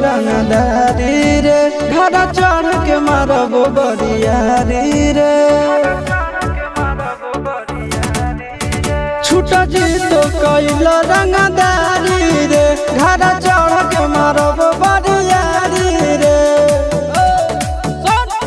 रंगदारी रे घर चढ़ के मारबो बरियारी रे छूट जी तो कैल रंगदारी रे घर चढ़ के मारबो बरियारी रे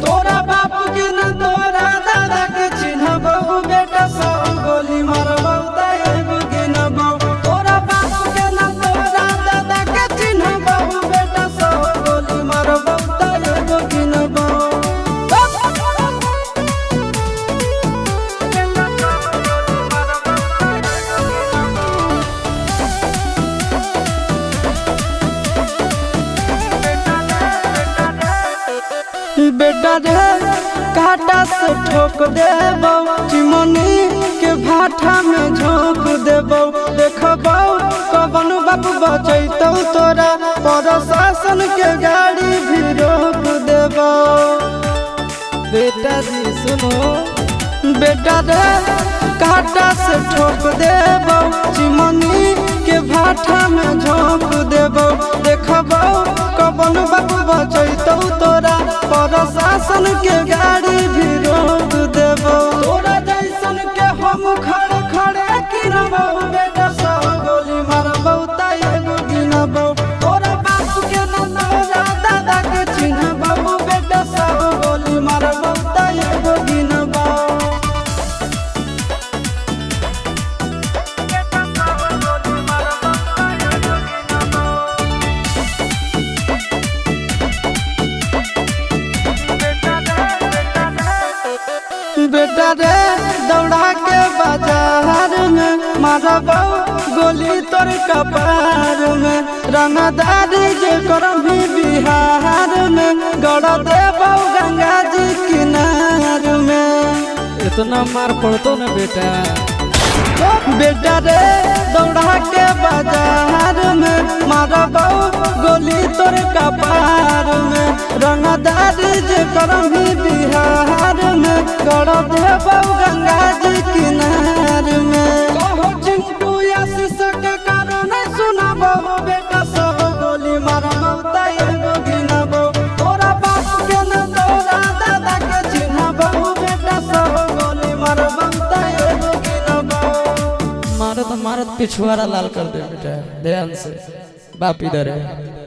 तोरा बाप के न तोरा दादा के चिन्हबो बेटा सब गोली मारबो तैगो गिनबो तोरा बाप के न तोरा दादा के चिन्हबो बेटा सब गोली मारबो तैगो गिनबो बेटा रे काटा से ठोक देबो चिमनी के भाठा में झोंक देबो देखबो कवन बाप बचैतौ तोरा प्रशासन के गाड़ी भी रोक देबो बेटा जी सुनो बेटा रे काटा से ठोक देबो चिमनी के भाठा में झोंक देबो देखबो कवन बाप बचैतौ तोरा प्रशासन के गाड़ी भी रोक देबो तोरा जैसन के हम खड़े खड़े गिनबो बेटा सब गोली मारबो तैगो गिनबो तोरा बाप के न तोरा दादा के चिन्हबो बेटा सब गोली मारबो तैगो गिनबो बेटा रे दौड़ा के बाजार में मारबो गोली तोर कपार में रंगदारी जे करभी बिहार में गड़ देबो गंगा जी किनार में इतना मार पड़तो न बेटा बेटा रे दौड़ा के बाजार में मारबो गोली तोर कपार में रंगदारी जे करभी बिहार में गड़ देबो गंगा जी किनार में कहो चिंटू आशीष के कारण सुनबो बेटा सब गोली मारबो तैगो गिनबो तोरा बाप के न तोरा दादा के चिन्हबो बेटा सब गोली मारबो तैगो गिनबो मारत मारत पिछुआरा लाल कर दे बेटा ध्यान से बाप इधर है।